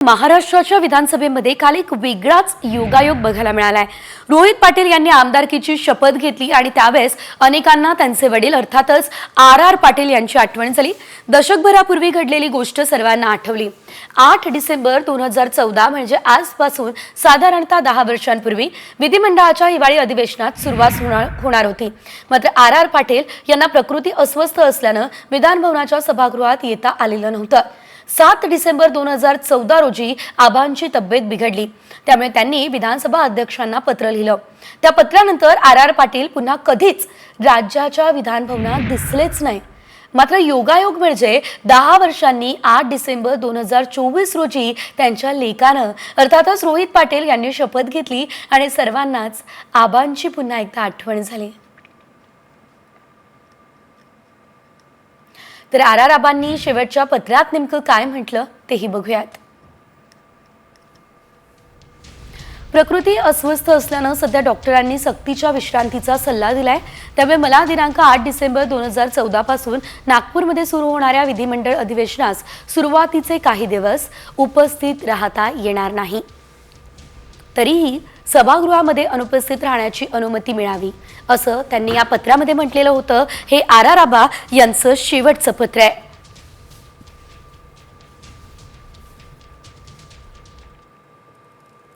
महाराष्ट्राच्या विधानसभेमध्ये काल एक वेगळाच योगायोग बघायला मिळालाय। रोहित पाटील यांनी आमदारकीची शपथ घेतली आणि त्यावेळेस अनेकांना त्यांचे वडील अर्थातच आर पाटील यांची आठवण झाली। दशकभरापूर्वी घडलेली गोष्ट सर्वांना आठवली। 8 डिसेंबर 2014 म्हणजे आजपासून साधारणतः 10 वर्षांपूर्वी विधिमंडळाच्या हिवाळी अधिवेशनात सुरुवात होणार होती। मात्र आर पाटील यांना प्रकृती अस्वस्थ असल्याने विधानभवनाच्या सभागृहात येता आलेलं नव्हतं। 7 डिसेंबर 2014 रोजी आबांची तब्येत बिघडली, त्यामुळे त्यांनी विधानसभा अध्यक्षांना पत्र लिहिलं। त्या पत्रानंतर आर पाटील पुन्हा कधीच राज्याच्या विधानभवनात दिसलेच नाही। मात्र योगायोग म्हणजे 10 वर्षांनी 8 डिसेंबर 2024 रोजी त्यांच्या लेकानं अर्थातच रोहित पाटील यांनी शपथ घेतली आणि सर्वांनाच आबांची पुन्हा एकदा आठवण झाली। तर आर आबांनी शेवटच्या पत्रात नेमकं काय म्हटलं तेही बघूयात। प्रकृती अस्वस्थ असल्याने सध्या डॉक्टरांनी सक्तीच्या विश्रांतीचा सल्ला दिलाय। त्यामुळे मला दिनांक 8 डिसेंबर 2014 पासून नागपूरमध्ये सुरू होणाऱ्या विधिमंडळ अधिवेशनास सुरुवातीचे काही दिवस उपस्थित राहता येणार नाही। तरीही सभागृहामध्ये अनुपस्थित राहण्याची अनुमती मिळावी असं त्यांनी या पत्रामध्ये म्हटलेलं होतं। हे आर आबा यांचं शेवटचं पत्र आहे।